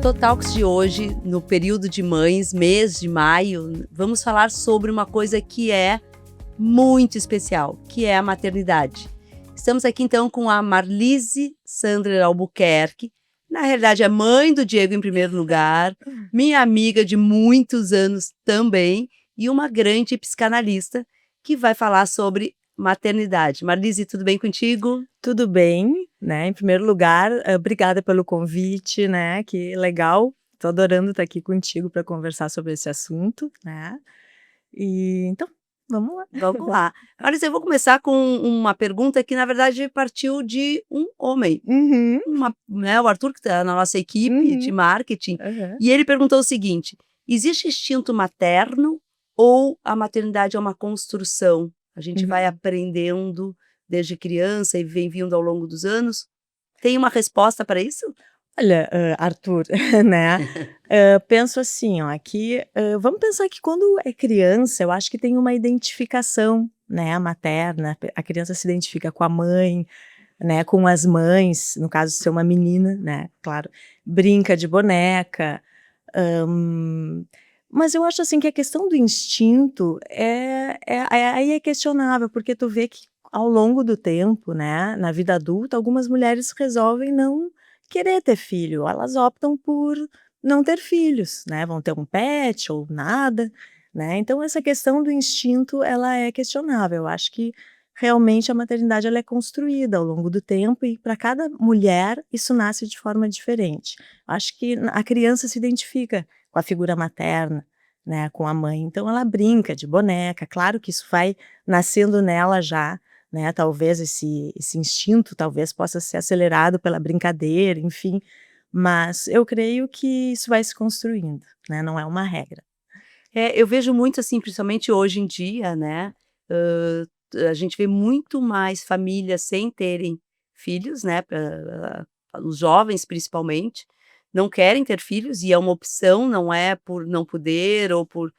Totalks de hoje, no período de mães, mês de maio, vamos falar sobre uma coisa que é muito especial, que é a maternidade. Estamos aqui então com a Marlise Sandler Albuquerque, na realidade é mãe do Diego em primeiro lugar, minha amiga de muitos anos também, e uma grande psicanalista que vai falar sobre maternidade. Marlise, tudo bem contigo? Tudo bem, né? Em primeiro lugar, obrigada pelo convite, né? Que legal. Tô adorando estar aqui contigo para conversar sobre esse assunto, né? E então, vamos lá. Vamos lá. Marlise, eu vou começar com uma pergunta que, na verdade, partiu de um homem. Uhum, O Arthur, que está na nossa equipe de uhum, marketing, aham. e ele perguntou o seguinte: existe instinto materno ou a maternidade é uma construção? A gente vai Uhum. aprendendo desde criança e vem vindo ao longo dos anos? Tem uma resposta para isso? Olha, Arthur, né? Penso assim, ó, que vamos pensar que quando é criança, eu acho que tem uma identificação, né, materna. A criança se identifica com a mãe, né, com as mães, no caso de ser uma menina, né, claro, brinca de boneca, hã, mas eu acho, assim, que a questão do instinto aí é questionável, porque tu vê que ao longo do tempo, né, na vida adulta, algumas mulheres resolvem não querer ter filho, elas optam por não ter filhos, né, vão ter um pet ou nada, né, então essa questão do instinto ela é questionável, eu acho que realmente a maternidade ela é construída ao longo do tempo e para cada mulher isso nasce de forma diferente. Acho que a criança se identifica com a figura materna, né, com a mãe, então ela brinca de boneca, claro que isso vai nascendo nela já, né, talvez esse instinto talvez possa ser acelerado pela brincadeira, enfim, mas eu creio que isso vai se construindo, né, não é uma regra. Eu vejo muito assim, principalmente hoje em dia, né, a gente vê muito mais famílias sem terem filhos, né, os jovens principalmente, não querem ter filhos e é uma opção, não é por não poder ou por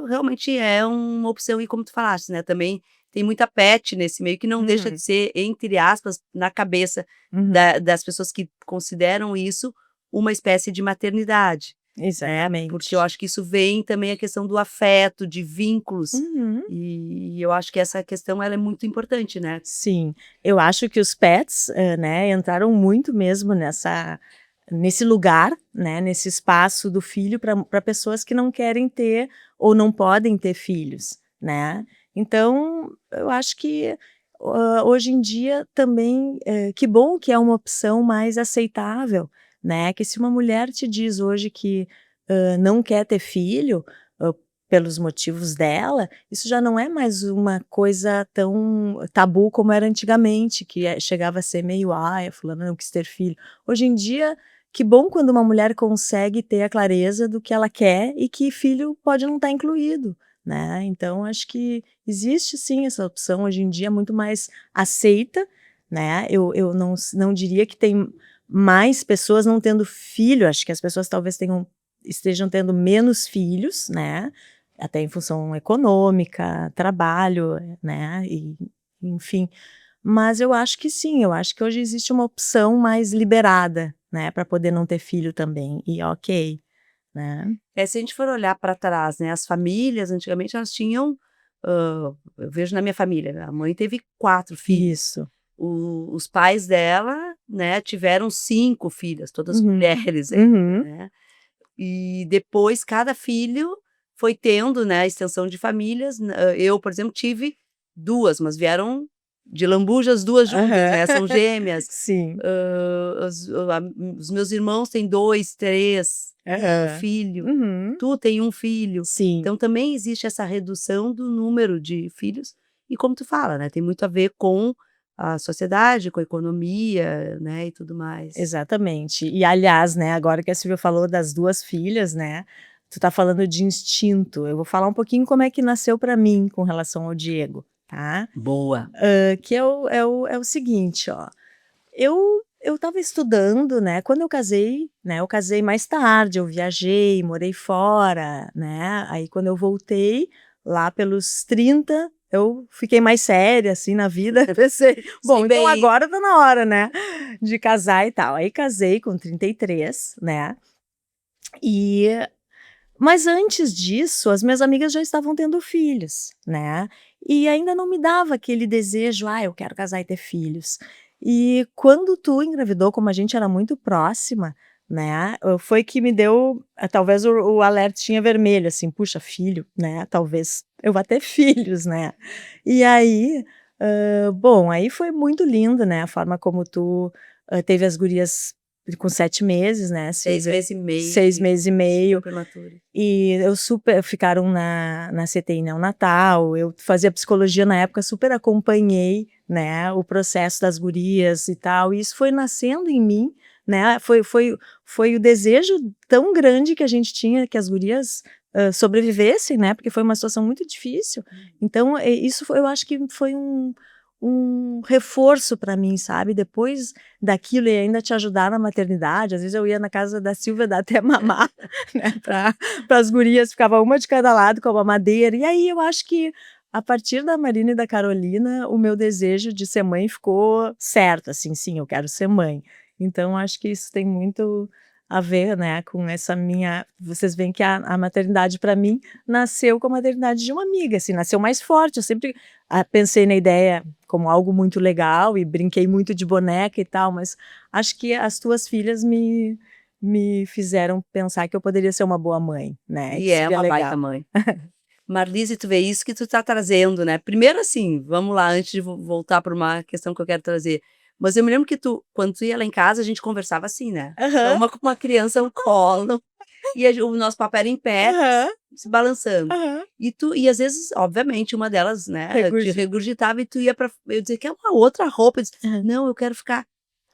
realmente é uma opção e como tu falaste, né, também tem muita pet nesse meio que não deixa de Uhum, ser, entre aspas, na cabeça uhum, das pessoas que consideram isso uma espécie de maternidade. Né, porque eu exatamente. acho que isso vem também a questão do afeto, de vínculos, Uhum. e eu acho que essa questão ela é muito importante, né. Sim, eu acho que os pets, né, entraram muito mesmo nesse lugar, né, nesse espaço do filho para pessoas que não querem ter ou não podem ter filhos, né. Então, eu acho que, hoje em dia também, que bom que é uma opção mais aceitável, né, que se uma mulher te diz hoje que, não quer ter filho, hã, pelos motivos dela, isso já não é mais uma coisa tão tabu como era antigamente, que chegava a ser meio: "Ai, a fulana não quis ter filho". Hoje em dia, que bom quando uma mulher consegue ter a clareza do que ela quer e que filho pode não estar incluído, né. Então acho que existe sim essa opção hoje em dia muito mais aceita, né. Eu não diria que tem mais pessoas não tendo filho, acho que as pessoas talvez estejam tendo menos filhos, né, até em função econômica, trabalho, né, e enfim. Mas eu acho que sim, eu acho que hoje existe uma opção mais liberada, né, para poder não ter filho também, e ok, né. Se a gente for olhar para trás, né, as famílias antigamente elas tinham, eu vejo na minha família, a mãe teve 4 filhos, Isso. os pais dela, né, tiveram 5 filhas, todas Uhum. mulheres ainda, Uhum. né. E depois cada filho foi tendo, né, a extensão de famílias, eu, por exemplo, tive 2, mas vieram de lambuja as 2 juntas, Aham. né, são gêmeas. Sim. Os meus irmãos têm 2, 3 Aham. filho, Uhum. tu tem um filho, Sim. então também existe essa redução do número de filhos, e como tu fala, né, tem muito a ver com a sociedade, com a economia, né, e tudo mais. Exatamente. E aliás, né, agora que a Silvia falou das 2 filhas, né, tu tá falando de instinto, eu vou falar um pouquinho como é que nasceu para mim com relação ao Diego, tá. Boa. Que é o seguinte, ó, eu estava estudando, né, quando eu casei, né, eu casei mais tarde, eu viajei, morei fora, né, aí quando eu voltei, lá pelos 30 eu fiquei mais séria, assim, na vida, pensei: Sei "Bom, então bem. agora tá na hora, né, de casar e tal". Aí casei com 33, né, E mas antes disso, as minhas amigas já estavam tendo filhos, né, e ainda não me dava aquele desejo: "Ah, eu quero casar e ter filhos". E quando tu engravidou, como a gente era muito próxima, né, foi que me deu, talvez o alertinha vermelho, assim: "Puxa, filho, né, talvez eu vá ter filhos, né". E aí, bom, aí foi muito lindo, né, a forma como tu, teve as gurias com 7 meses, né, se 6 exa meses e meio 6 e meses e meio. prematura. E eu super ficaram na CTI neonatal, eu fazia psicologia na época, super acompanhei, né, o processo das gurias e tal, e isso foi nascendo em mim, né, foi o desejo tão grande que a gente tinha que as gurias, sobrevivessem, né, porque foi uma situação muito difícil. Então, isso foi eu acho que foi um reforço para mim, sabe, depois daquilo e ainda te ajudar na maternidade, às vezes eu ia na casa da Silvia dar até mamar, né, para as gurias, ficava uma de cada lado com a mamadeira, e aí eu acho que a partir da Marina e da Carolina, o meu desejo de ser mãe ficou certo, assim, sim, eu quero ser mãe. Então acho que isso tem muito a ver, né, com essa minha vocês veem que a maternidade para mim nasceu com a maternidade de uma amiga, assim, nasceu mais forte, eu sempre, pensei na ideia como algo muito legal e brinquei muito de boneca e tal, mas acho que as tuas filhas me fizeram pensar que eu poderia ser uma boa mãe, né, E que é seria uma baita legal. mãe. Marlise, tu vê isso que tu tá trazendo, né. Primeiro assim, vamos lá, antes de voltar para uma questão que eu quero trazer, mas eu me lembro que tu quando tu ia lá em casa, a gente conversava assim, né, Aham, uma com uma criança no colo, e o nosso papel era em pé, aham, se balançando. aham. E às vezes, obviamente, uma delas, né, te Regurgi regurgitava e tu ia pra eu dizia: "Quer uma outra roupa?" Eu disse: aham. "Não, eu quero ficar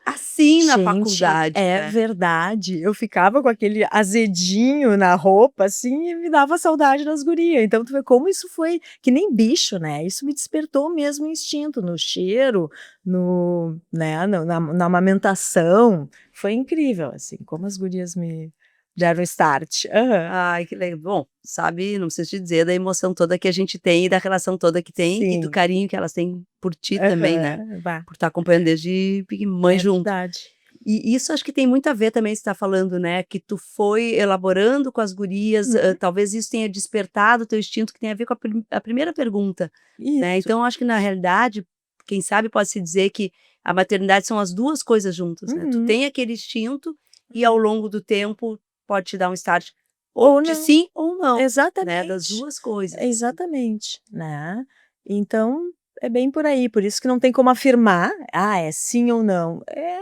assim na Gente, faculdade", é né. verdade, eu ficava com aquele azedinho na roupa, assim, e me dava saudade das guria, então tu vê como isso foi que nem bicho, né, isso me despertou mesmo o instinto, no cheiro, no né, na amamentação, foi incrível, assim, como as gurias me deram start. Aham. Ai, que legal. Bom, sabe, não preciso te dizer da emoção toda que a gente tem e da relação toda que tem e do Sim. carinho que elas têm por ti também, né, Aham. Bah, por estar acompanhando desde mãe é junto. verdade. E isso acho que tem muito a ver também, você tá falando, né, que tu foi elaborando com as gurias, Uhum. talvez isso tenha despertado o teu instinto que tem a ver com a primeira pergunta, né. Isso. Então acho que na realidade, quem sabe pode-se dizer que a maternidade são as 2 coisas juntas, né. Tu Uhum. tem aquele instinto e ao Uhum. longo do tempo pode te dar um start, ou Ou de não. sim ou não, né, das Exatamente. 2 coisas, assim. Exatamente, né. Então, é bem por aí, por isso que não tem como afirmar: "Ah, é sim ou não". É,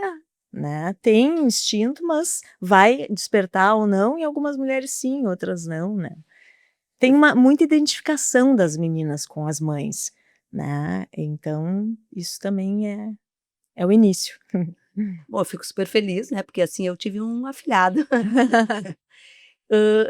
né, tem instinto, mas vai despertar ou não, em algumas mulheres sim, outras não, né. Tem uma muita identificação das meninas com as mães, né, então isso também é o início. Bom, eu fico super feliz, né, porque assim eu tive um afilhado.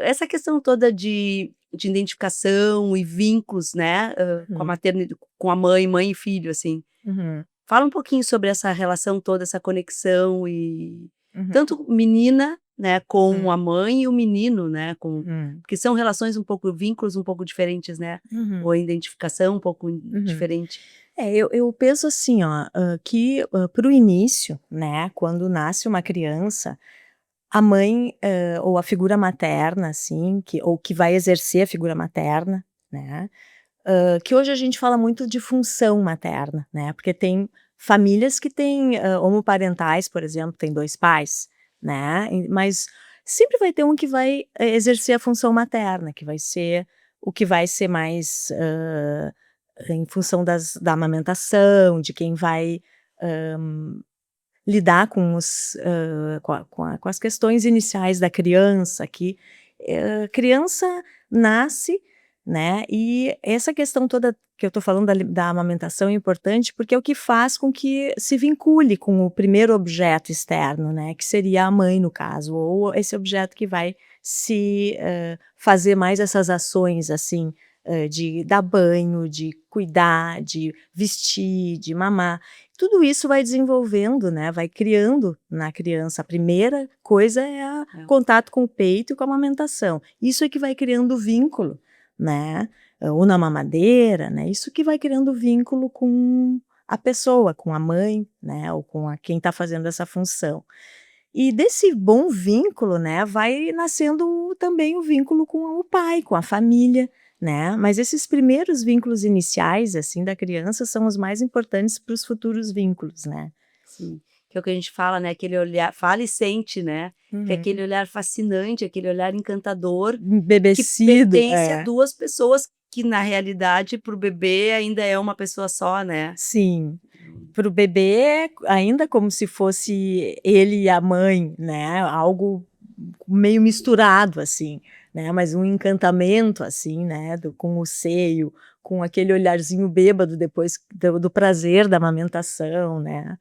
Essa questão toda de identificação e vínculos, né, com a Uhum, maternidade, com a mãe e filho, assim. uhum, Fala um pouquinho sobre essa relação toda, essa conexão e uhum, tanto menina, né, com uhum, a mãe e o menino, né, com uhum, porque são relações um pouco vínculos um pouco diferentes, né, ou uhum, a identificação um pouco uhum. diferente. É, eu penso assim, ó, que, para o início, né, quando nasce uma criança, a mãe, ou a figura materna, assim, que vai exercer a figura materna, né, que hoje a gente fala muito de função materna, né, porque tem famílias que têm, homoparentais, por exemplo, tem 2 pais, né, mas sempre vai ter um que vai, exercer a função materna, que vai ser o que vai ser mais, em função da amamentação, de quem vai, lidar com os, com as questões iniciais da criança, que, criança nasce, né, e essa questão toda que eu estou falando da amamentação é importante, porque é o que faz com que se vincule com o primeiro objeto externo, né, que seria a mãe no caso, ou esse objeto que vai se, fazer mais essas ações, assim, de dar banho, de cuidar, de vestir, de mamar. Tudo isso vai desenvolvendo, né, vai criando na criança. A primeira coisa é a É. contato com o peito e com a amamentação. Isso é que vai criando vínculo, né, ou na mamadeira, né, isso que vai criando vínculo com a pessoa, com a mãe, né, ou com quem está fazendo essa função. E desse bom vínculo, né, vai nascendo também o vínculo com o pai, com a família, né? Mas esses primeiros vínculos iniciais, assim, da criança são os mais importantes para os futuros vínculos, né? Sim, que é o que a gente fala, né, aquele olhar fala e sente, né, que é Uhum. aquele olhar fascinante, aquele olhar encantador, que Embebecido, pertence a 2 pessoas que na realidade para o bebê ainda é uma pessoa só, né. sim. Para o bebê é ainda como se fosse ele e a mãe, né, algo meio misturado, assim, né, mas um encantamento, assim, né, com o seio, com aquele olharzinho bêbado depois do prazer da amamentação, né,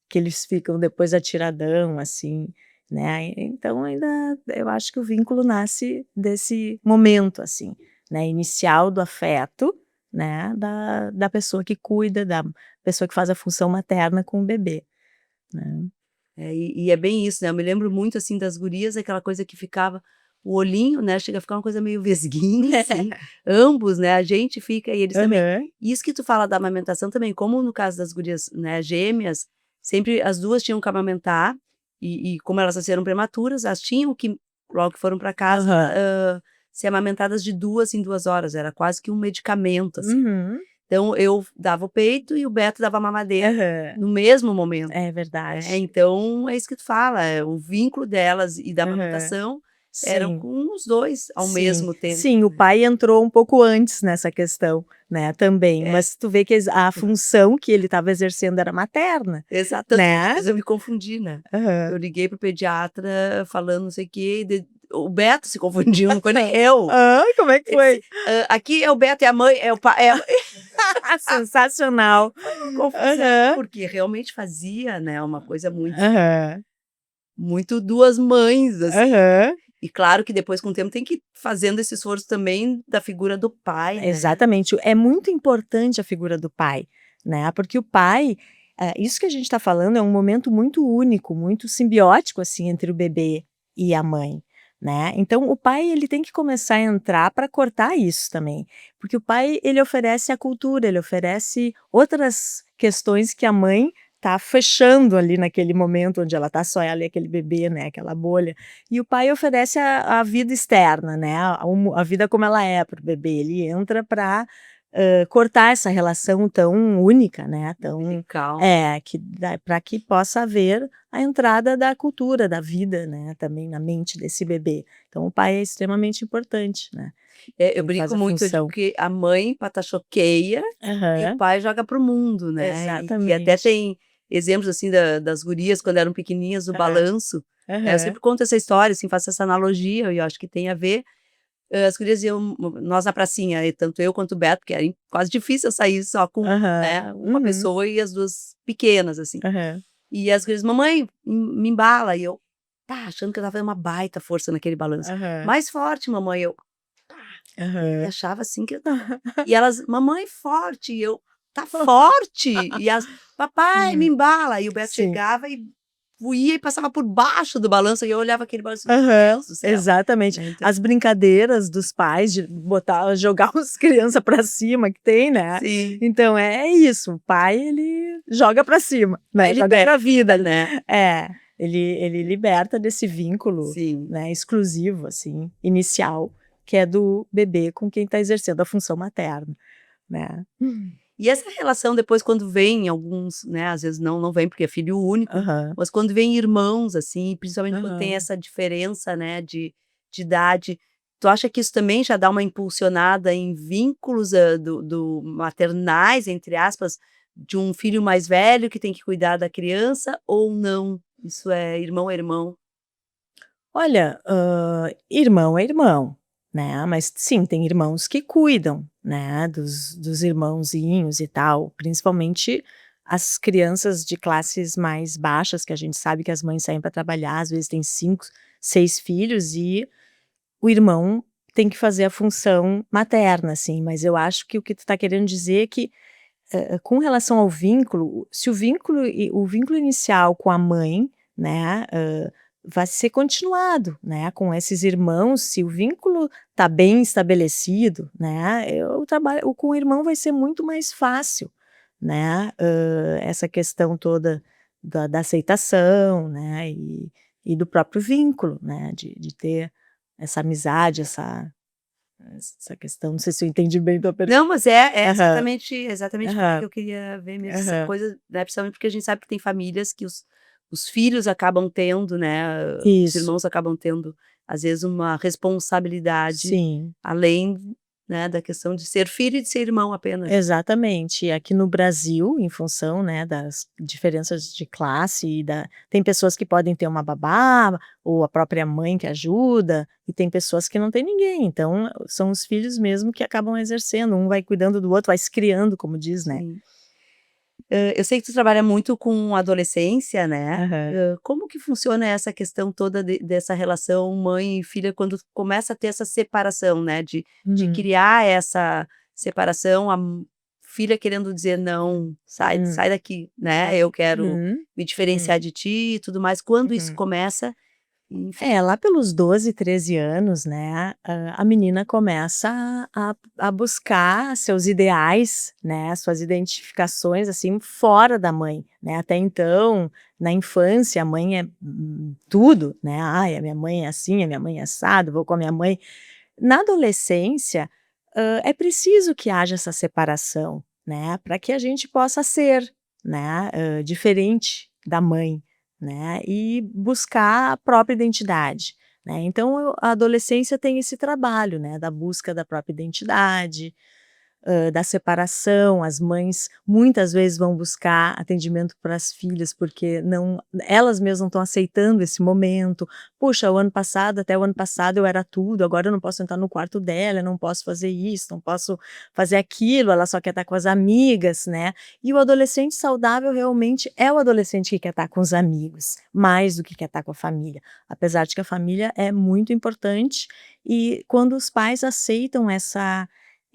que eles ficam depois atiradão, assim, né, então ainda eu acho que o vínculo nasce desse momento, assim, né, inicial do afeto, né, da pessoa que cuida, da pessoa que faz a função materna com o bebê, né. É, e é bem isso, né, eu me lembro muito, assim, das gurias, aquela coisa que ficava o olhinho, né, chega a ficar uma coisa meio vesguinha, assim, ambos, né, a gente fica e eles também. Aham. E isso que tu fala da amamentação também, como no caso das gurias, né, gêmeas, sempre as 2 tinham que amamentar, e como elas nasceram prematuras, elas tinham que, logo que foram para casa, Aham. ser amamentadas de 2 em 2 horas, era quase que um medicamento, assim. Uhum. Então eu dava o peito e o Beto dava a mamadeira Aham. no mesmo momento. É É, verdade. então é isso que tu fala, o vínculo delas e da Aham. amamentação eram Sim. com os 2 ao Sim, mesmo tempo, sim, o né. pai entrou um pouco antes nessa questão, né, também, É, mas tu vê que a função que ele estava exercendo era materna, exato, tanto que né. às vezes eu me confundi, né. Eu Aham. liguei para o pediatra falando não sei o quê, o Beto se confundiu, não foi nem eu. Hã, como é que Ele disse: foi? "Aqui é o Beto, é a mãe, é o pai, é". Sensacional. Foi uma confusão, Aham, porque realmente fazia, né, uma coisa aham, muito 2 mães, assim. aham. E claro que depois com o tempo tem que ir fazendo esse esforço também da figura do pai, né. Exatamente, é muito importante a figura do pai, né, porque o pai, isso que a gente está falando é um momento muito único, muito simbiótico, assim, entre o bebê e a mãe, né. Então o pai ele tem que começar a entrar para cortar isso também, porque o pai ele oferece a cultura, ele oferece outras questões que a mãe tá fechando ali naquele momento onde ela tá só ela e aquele bebê, né, aquela bolha. E o pai oferece a vida externa, né, a vida como ela é para o bebê, ele entra para cortar essa relação tão única, né, tão Umbilical. que para que possa haver a entrada da cultura, da vida, né, também na mente desse bebê. Então o pai é extremamente importante, né, É, eu ele faz brinco a muito, eu digo função. que a mãe patachoqueia e o Aham, pai joga para o mundo, né. E até exatamente. tem exemplos, assim, das gurias quando eram pequenininhas, do Aham, balanço, né, eu aham, sempre conto essa história, assim, faço essa analogia e eu acho que tem a ver. As gurias iam nós na pracinha, e tanto eu quanto o Beto, porque era quase difícil eu sair só com, aham, né, uma uhum, pessoa e as 2 pequenas, assim. aham, E as gurias: "Mamãe, me embala", e eu: "Tá", achando que eu estava fazendo uma baita força naquele balanço. aham, "Mais forte, mamãe", eu e aham. achava assim que eu e elas: "Mamãe, forte", e eu: "Tá forte", e as: "Papai, me Hum, embala", e o Beto sim. chegava e ia e passava por baixo do balanço, e eu olhava aquele balanço: "Meu Aham, Deus do céu", exatamente. né, então As brincadeiras dos pais de botar jogar os criança pra cima que tem, né. sim. Então é isso, o pai ele joga pra cima, Aí né, joga libera a vida, né. ele liberta desse vínculo, Sim. né, exclusivo, assim, inicial, que é do bebê com quem tá exercendo a função materna, né. E essa relação depois quando vem alguns, né, às vezes não vem porque é filho único, Aham, mas quando vem irmãos, assim, principalmente quando tem aham. essa diferença, né, de idade, tu acha que isso também já dá uma impulsionada em vínculos, do maternais, entre aspas, de um filho mais velho que tem que cuidar da criança ou não? Isso é irmão? Olha, irmão é irmão, né, mas sim, tem irmãos que cuidam, né, dos irmãozinhos e tal, principalmente as crianças de classes mais baixas, que a gente sabe que as mães saem para trabalhar, às vezes tem 5, 6 filhos e o irmão tem que fazer a função materna, assim, mas eu acho que o que tu está querendo dizer é que, com relação ao vínculo, se o vínculo inicial com a mãe, né, vai ser continuado, né, com esses irmãos, se o vínculo está bem estabelecido, né, o trabalho com o irmão vai ser muito mais fácil, né, essa questão toda da aceitação, né, e do próprio vínculo, né, de ter essa amizade, essa questão, não sei se eu entendi bem tua pergunta. Não, mas é Aham, exatamente o que aham, eu queria ver mesmo, essa aham. coisa, né, principalmente porque a gente sabe que tem famílias que os filhos acabam tendo, né, os Isso, irmãos acabam tendo, às vezes, uma responsabilidade sim. além, né, da questão de ser filho e de ser irmão apenas. Exatamente. E aqui no Brasil, em função, né, das diferenças de classe tem pessoas que podem ter uma babá, ou a própria mãe que ajuda, e tem pessoas que não têm ninguém, então são os filhos mesmo que acabam exercendo, um vai cuidando do outro, vai se criando, como diz, né. Sim. Eu sei que tu trabalha muito com adolescência, né, Aham. como que funciona essa questão toda dessa relação mãe e filha quando começa a ter essa separação, né, de Uhum. criar essa separação, filha querendo dizer: "Não, Hum. sai daqui, né, eu quero Uhum. me Hum. diferenciar de ti e tudo mais", quando isso Uhum. começa, enfim. É, lá pelos 12, 13 anos, né, a menina começa a buscar seus ideais, né, suas identificações, assim, fora da mãe, né. Até então, na infância, a mãe é, tudo, né. "Ai, a minha mãe é assim, a minha mãe é assado, vou com a minha mãe". Na adolescência, é preciso que haja essa separação, né, para que a gente possa ser, né, diferente da mãe, né, e buscar a própria identidade, né. Então a adolescência tem esse trabalho, né, da busca da própria identidade, da separação, as mães muitas vezes vão buscar atendimento para as filhas, porque não elas mesmas não estão aceitando esse momento. "Puxa, o ano passado até o ano passado eu era tudo, agora eu não posso entrar no quarto dela, eu não posso fazer isso, não posso fazer aquilo, ela só quer estar com as amigas", né. E o adolescente saudável realmente é o adolescente que quer estar com os amigos, mais do que quer estar com a família, apesar de que a família é muito importante, e quando os pais aceitam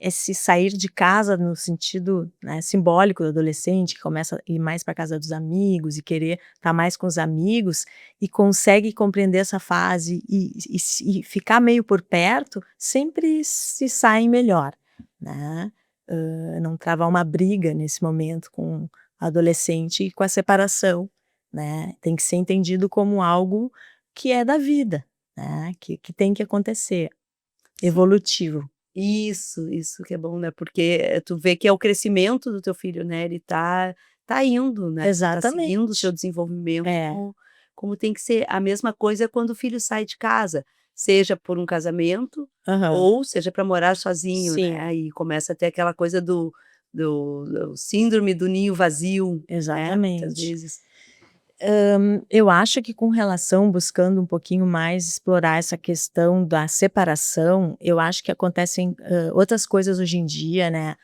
esse sair de casa no sentido, né, simbólico do adolescente que começa a ir mais para casa dos amigos e querer estar mais com os amigos, e consegue compreender essa fase e ficar meio por perto, sempre se saem melhor, né. Não travar uma briga nesse momento com o adolescente e com a separação, né. Tem que ser entendido como algo que é da vida, né, que tem que acontecer, Sim. evolutivo. Isso que é bom, né, porque, tu vê que é o crescimento do teu filho, né, ele tá indo, né, tá seguindo o seu Exatamente. desenvolvimento É. como tem que ser. A mesma coisa quando o filho sai de casa, seja por um casamento Aham. ou seja para morar sozinho, né, Sim, aí começa a ter aquela coisa do síndrome do ninho vazio, né, muitas exatamente. vezes. Eu acho que com relação buscando um pouquinho mais explorar essa questão da separação, eu acho que acontecem, outras coisas hoje em dia, né,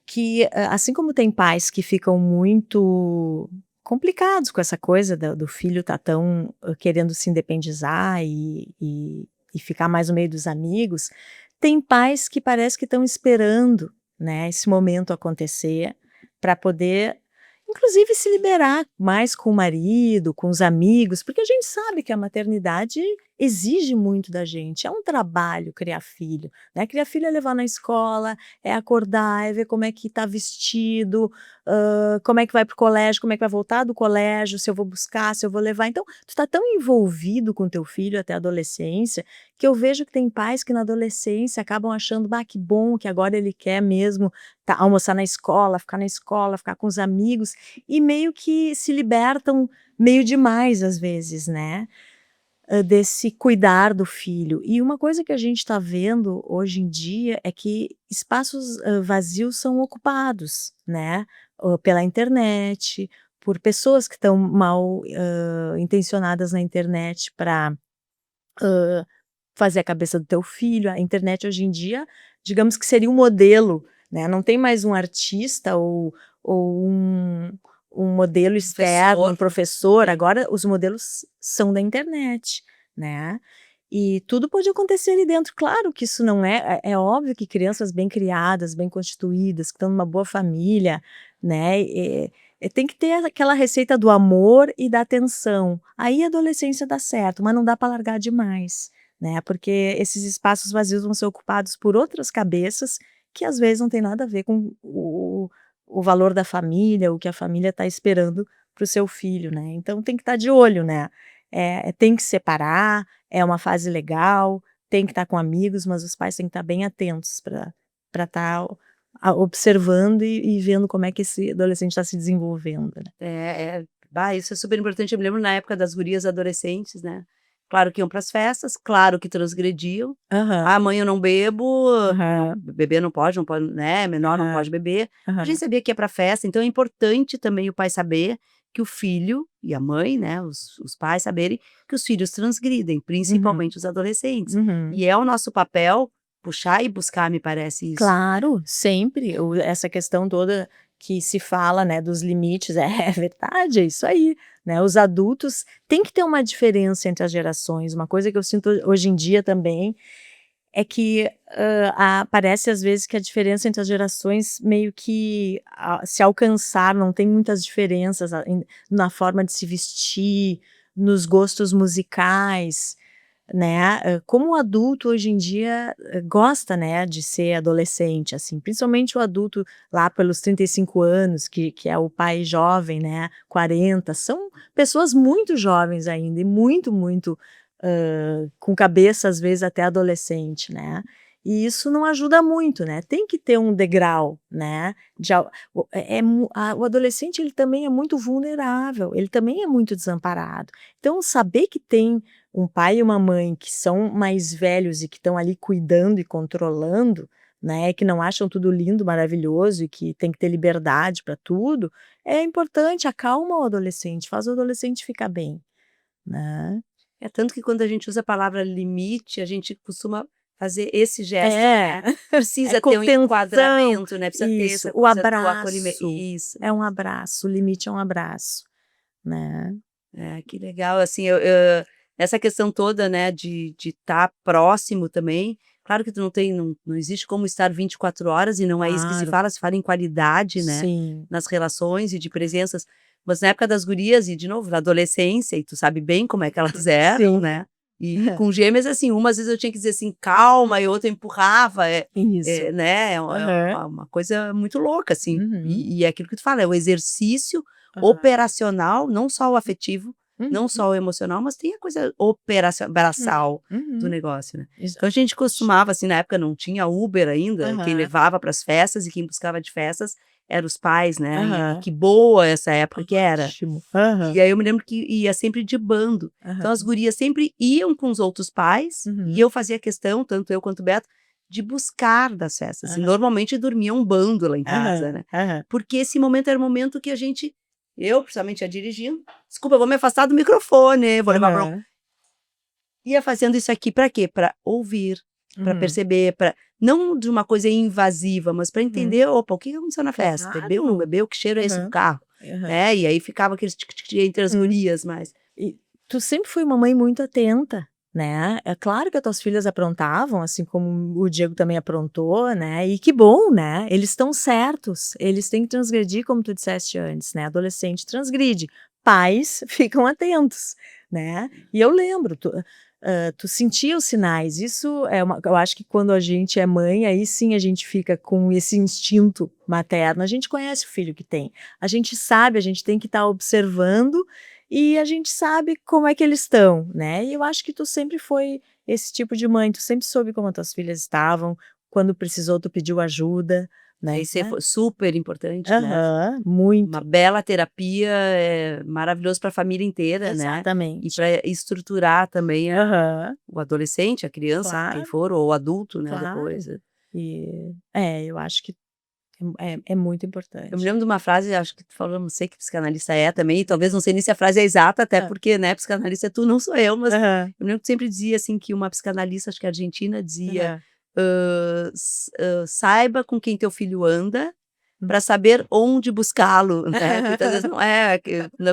que, assim como tem pais que ficam muito complicados com essa coisa do filho tá tão, querendo se independizar e ficar mais no meio dos amigos, tem pais que parece que estão esperando, né, esse momento acontecer para poder, inclusive, se liberar mais com o marido, com os amigos, porque a gente sabe que a maternidade exige muito da gente, é um trabalho criar filho, né, criar filho é levar na escola, é acordar, é ver como é que tá vestido, como é que vai para o colégio, como é que vai voltar do colégio, se eu vou buscar, se eu vou levar. Então, tu tá tão envolvido com teu filho até a adolescência, que eu vejo que tem pais que na adolescência acabam achando: "Bah, que bom que agora ele quer mesmo almoçar na escola, ficar com os amigos", e meio que se libertam meio demais às vezes, né, desse cuidar do filho. E uma coisa que a gente está vendo hoje em dia é que espaços, vazios são ocupados, né, pela internet, por pessoas que estão mal, intencionadas na internet para fazer a cabeça do teu filho. A internet hoje em dia, digamos que seria um modelo, né, não tem mais um artista ou um modelo externo, Professor, um professor, sim. agora os modelos são da internet, né. E tudo pode acontecer ali dentro. Claro que isso não é óbvio que crianças bem criadas, bem constituídas, que estão numa boa família, né, tem que ter aquela receita do amor e da atenção. Aí a adolescência dá certo, mas não dá para largar demais, né, porque esses espaços vazios vão ser ocupados por outras cabeças, que às vezes não tem nada a ver com o valor da família, o que a família está esperando para o seu filho, né, então tem que estar de olho, né. tem que separar, é uma fase legal, tem que estar com amigos, mas os pais têm que estar bem atentos para estar observando e vendo como é que esse adolescente está se desenvolvendo, né? Isso é super importante. Eu me lembro na época das gurias adolescentes, né? Claro que iam para as festas, claro que transgrediam. Aham, Mãe, eu não bebo, aham, beber não pode, né? Menor não aham, pode beber. A aham, gente sabia que ia para festa, então é importante também o pai saber que o filho e a mãe, né? Os pais saberem que os filhos transgridem, uhum, principalmente os adolescentes. uhum. E é o nosso papel puxar e buscar, me parece isso. Claro, sempre. Essa questão toda que se fala, né, dos limites, é verdade, é isso aí, né? Os adultos têm que ter uma diferença entre as gerações. Uma coisa que eu sinto hoje em dia também é que parece às vezes que a diferença entre as gerações meio que se alcançar, não tem muitas diferenças na forma de se vestir, nos gostos musicais, né, como o adulto hoje em dia, gosta, né, de ser adolescente, assim, principalmente o adulto lá pelos 35 anos, que é o pai jovem, né, 40, são pessoas muito jovens ainda e muito, muito, com cabeça às vezes até adolescente, né, e isso não ajuda muito, né, tem que ter um degrau, né, de al o adolescente ele também é muito vulnerável, ele também é muito desamparado, então saber que tem um pai e uma mãe que são mais velhos e que estão ali cuidando e controlando, né, que não acham tudo lindo, maravilhoso e que tem que ter liberdade para tudo, é importante, acalma o adolescente, faz o adolescente ficar bem, né. É tanto que quando a gente usa a palavra limite, a gente costuma fazer esse gesto, É, né? é Precisa ter um contenção, enquadramento, né? Precisa ter isso, essa o coisa do acolhimento. abraço, Isso. é um abraço, o limite é um abraço, né. Que legal. Assim, essa questão toda, né, de estar próximo também. Claro que tu não existe como estar 24 horas, e não é isso que Claro, se fala em qualidade, né, sim. nas relações e de presenças. Mas na época das gurias, e de novo, na adolescência, e tu sabe bem como é que elas eram, Sim, né? E com gêmeas, assim, uma às vezes eu tinha que dizer assim, calma, e outra empurrava, isso. né? É Aham, uma coisa muito louca, assim. uhum, E é aquilo que tu fala, é o exercício aham, operacional, não só o afetivo, não uhum. só o emocional, mas tem a coisa Uhum, braçal do uhum, negócio, né. Então a exato. gente costumava, assim, na época não tinha Uber ainda, quem Aham, levava para as festas e quem buscava de festas eram os pais, né, e aham, que boa essa época que era. ótimo. Aham, E aí eu me lembro que ia sempre de bando, então as aham, gurias sempre iam com os outros pais, e uhum, eu fazia questão, tanto eu quanto o Beto, de buscar das festas, e aham, normalmente dormia um bando lá em casa, aham, né, aham, porque esse momento era o momento que eu principalmente ia dirigindo, "Desculpa, eu vou me afastar do microfone, vou levar bronca", aham, ia fazendo isso aqui para quê? Para ouvir, para uhum, perceber, para não de uma coisa invasiva, mas para uhum. entender, opa, o que aconteceu na festa? Bebeu, não Claro. bebeu? Que cheiro é esse do Aham, carro? aham. Né, e aí ficava aqueles tic-tic entre as Hum. gurias, mas E tu sempre foi uma mãe muito atenta, né. É claro que as tuas filhas aprontavam, assim como o Diego também aprontou, né, e que bom, né, eles estão certos, eles têm que transgredir como tu disseste antes, né, adolescente transgride, pais ficam atentos, né. E eu lembro, tu sentia os sinais, isso é eu acho que quando a gente é mãe, aí sim a gente fica com esse instinto materno, a gente conhece o filho que tem, a gente sabe, a gente tem que estar observando e a gente sabe como é que eles estão, né. E eu acho que tu sempre foi esse tipo de mãe, tu sempre soube como as tuas filhas estavam, quando precisou tu pediu ajuda, né. isso é super importante, né. Aham, Uma muito. bela terapia é maravilhoso para a família inteira, né, e Exatamente. para estruturar também Aham, o adolescente, a criança, quem claro, for, ou o adulto, né, depois. claro. Eu acho que é muito Eu me importante. lembro de uma frase, acho que tu falou, não sei que psicanalista é também, e talvez não sei nem se a frase é exata, até Hã. porque, né, psicanalista é tu, não sou eu, mas Aham, eu me lembro que sempre dizia, assim, que uma psicanalista, acho que argentina, dizia, aham. "Saiba com quem teu filho anda, Hum. para saber onde buscá-lo", né, muitas vezes não é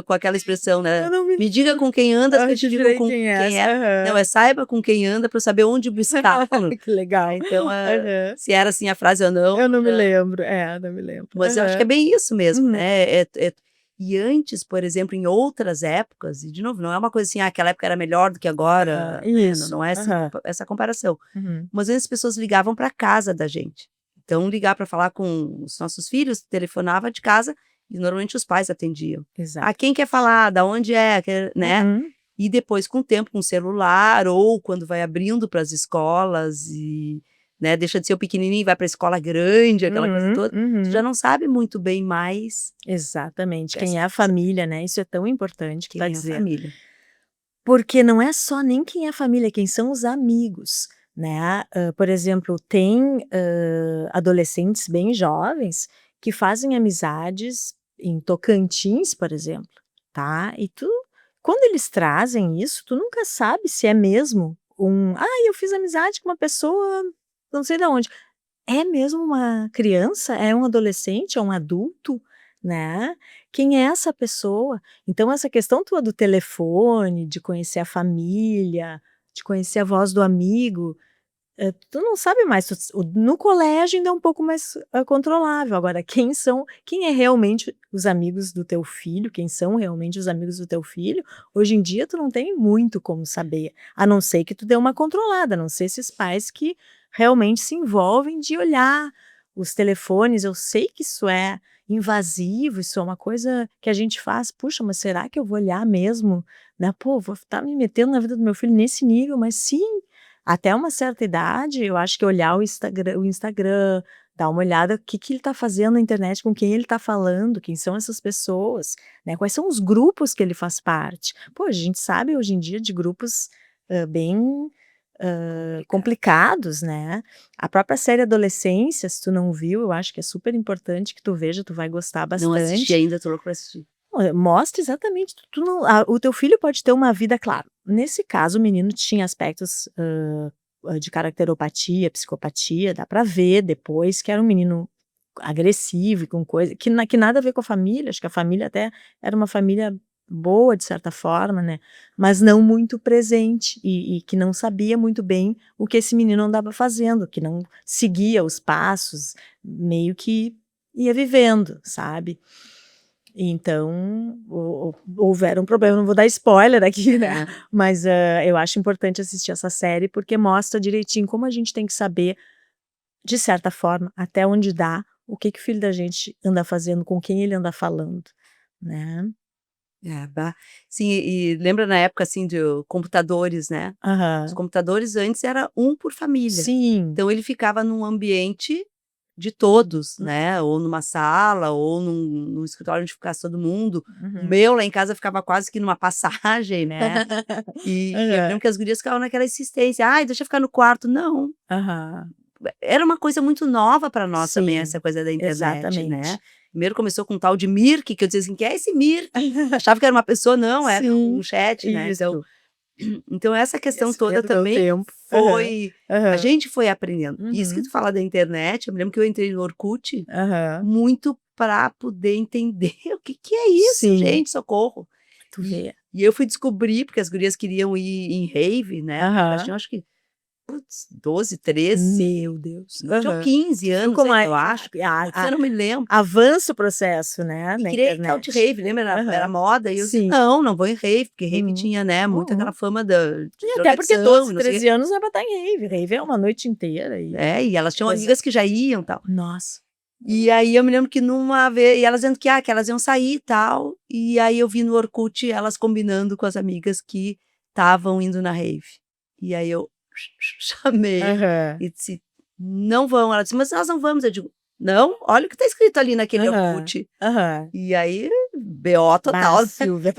com aquela expressão, né, Eu não me "Me diga com quem andas que eu eu te te digo direi com quem é quem essa. é", não, Aham. é "Saiba com quem anda para eu saber onde buscá-lo", Que legal. né, então, Aham. se era assim a frase ou não. Eu não me lembro. É, não me lembro. Mas eu acho que é Aham. bem isso mesmo, Uhum. né, e antes, por exemplo, em outras épocas, e de novo, não é uma coisa assim: aquela época era melhor do que Aham. agora", né, não Isso. não é Aham. essa comparação. Uhum. Mas antes as pessoas ligavam para casa da gente. Então ligar para falar com os nossos filhos, telefonava de casa, e normalmente os pais atendiam. "Ah, Exato. quem quer falar? Da onde é?", né. Uhum. E depois, com o tempo, com o celular, ou quando vai abrindo para as escolas e, né, deixa de ser o pequenininho e vai para a escola grande, aquela coisa Uhum, toda, tu já uhum. não sabe muito bem mais Exatamente, quem essa é a família, né, isso é tão importante que tu tá quem é a dizendo. família. Porque não é só nem quem é família, quem são os amigos, né. Por exemplo, tem, adolescentes bem jovens que fazem amizades em Tocantins, por exemplo, tá. E tu quando eles trazem isso, tu nunca sabe se é mesmo eu fiz amizade com uma pessoa não sei da onde". É mesmo uma criança? É um adolescente? É um adulto? Né. Quem é essa pessoa? Então essa questão tua do telefone, de conhecer a família, de conhecer a voz do amigo, tu não sabe mais, no colégio ainda é um pouco mais, controlável, agora quem é realmente os amigos do teu filho, quem são realmente os amigos do teu filho, hoje em dia tu não tem muito como saber, a não ser que tu dê uma controlada, a não ser esses pais que realmente se envolvem de olhar os telefones, eu sei que isso é invasivo, isso é uma coisa que a gente faz, "Puxa, mas será que eu vou olhar mesmo?", né, "Pô, vou estar me metendo na vida do meu filho nesse nível", mas sim, até uma certa idade, eu acho que olhar o Instagram, dar uma olhada o que que ele está fazendo na internet, com quem ele está falando, quem são essas pessoas, né, quais são os grupos que ele faz parte. Pô, a gente sabe hoje em dia de grupos, bem, complicados, né. A própria série Adolescência, se tu não viu, eu acho que é super importante que tu veja, tu vai gostar Não assisti bastante. ainda, tô louca pra assistir. Mostra exatamente, tu não o teu filho pode ter uma vida claro, nesse caso o menino tinha aspectos, de caracteropatia, psicopatia, dá pra ver depois que era um menino agressivo e com coisa que nada a ver com a família, acho que a família até era uma família boa de certa forma, né, mas não muito presente e que não sabia muito bem o que esse menino andava fazendo, que não seguia os passos, meio que ia vivendo, sabe. Então, houveram problemas, não vou dar spoiler aqui, né, É. mas, eu acho importante assistir essa série, porque mostra direitinho como a gente tem que saber, de certa forma, até onde dá, o que que o filho da gente anda fazendo, com quem ele anda falando, né. É, bah. Sim, e lembra na época, assim, de computadores, né, os Aham. computadores antes era um por família, Sim. então ele ficava num ambiente de todos, Hum, né, ou numa sala ou num escritório onde ficasse todo mundo. O uhum. meu lá em casa ficava quase que numa passagem, né, e eu Aham. lembro que as gurias ficavam naquela insistência: "Ai, deixa eu ficar no quarto", não, Aham. era uma coisa muito nova para nós também essa Sim, coisa da internet, né. exatamente. Primeiro começou com um tal de Mirk, que eu dizia assim: "Quem é esse Mirk?" Achava que era uma pessoa, não, era um Sim, chat, né, então isso. então essa questão Isso, toda perdeu também tempo. Aham, foi a aham. gente foi aprendendo. Isso que tu Uhum. fala da internet, eu me lembro que eu entrei no Orkut Aham. muito para poder entender o que que é isso, Sim, gente, socorro. tu E vê. e eu fui descobrir, porque as gurias queriam ir em rave, né, elas Aham. tinham acho que, putz, 12, 13, Meu Deus. tinham Aham. 15 Tu viu anos como ainda, eu acho. Putz, eu não me lembro. avança o processo, né, E na queria ir tal de internet. rave, lembra, era Aham. moda, e eu disse: Sim. "Não, não vou em rave", porque rave Uhum. tinha, né, muito aquela Uhum. fama da de E até porque drogadição 12, e não sei o 13 quê. anos não é pra estar em rave, rave é uma noite inteira e É, e elas tinham coisa amigas que já iam, tal. nossa. E aí eu me lembro que numa vez e elas dizendo que elas iam sair e tal, e aí eu vi no Orkut elas combinando com as amigas que estavam indo na rave. E aí eu chamei Aham. e disse: "Não vão", ela disse: "Mas nós não vamos", eu digo: "Não, olha o que está escrito ali naquele Aham. Orkut". Aham. E aí, BO Bah, total, né. Silvia,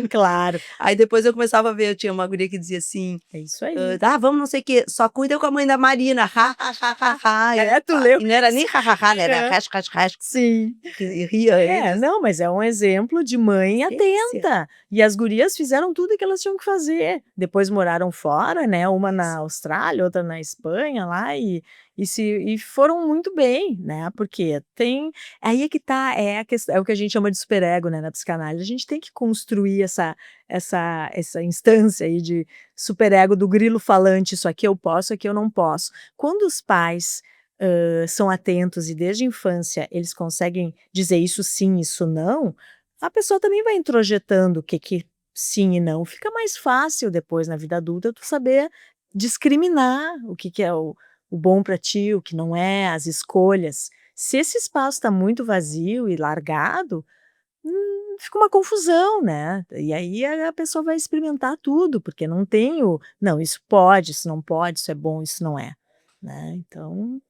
claro. Aí depois eu começava a ver, eu tinha uma guria que dizia assim, É isso aí. "Ah, vamos não sei o quê, só cuida com a mãe da Marina, ha, ha, ha, ha, ha", É, tu leu. e não era nem ha, ha, ha, né, era Aham. hash, hash, hash, Sim. que ria É, eles. não, mas é um exemplo de mãe Experiência. atenta. E as gurias fizeram tudo o que elas tinham que fazer. Depois moraram fora, né, uma na Isso. Austrália, outra na Espanha lá e foram muito bem, né, porque tem aí é que tá, é a questão é o que a gente chama de superego, né, na psicanálise. A gente tem que construir essa instância aí de superego do grilo falante, isso aqui eu posso, aqui eu não posso. Quando os pais são atentos e desde a infância eles conseguem dizer isso sim, isso não, a pessoa também vai introjetando o que que sim e não, fica mais fácil depois na vida adulta tu saber discriminar o que que é o bom para ti, o que não é, as escolhas. Se esse espaço está muito vazio e largado, fica uma confusão, né? E aí a pessoa vai experimentar tudo, porque não tem não, isso pode, isso não pode, isso é bom, isso não é, né? Então,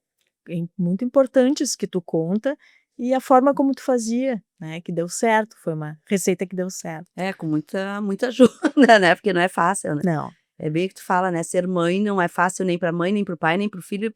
é muito importante isso que tu conta e a forma como tu fazia, né? Que deu certo, foi uma receita que deu certo. Com muita ajuda, né? Porque não é fácil, né? Não. É bem o que tu fala, né? Ser mãe não é fácil nem para mãe, nem para o pai, nem para o filho.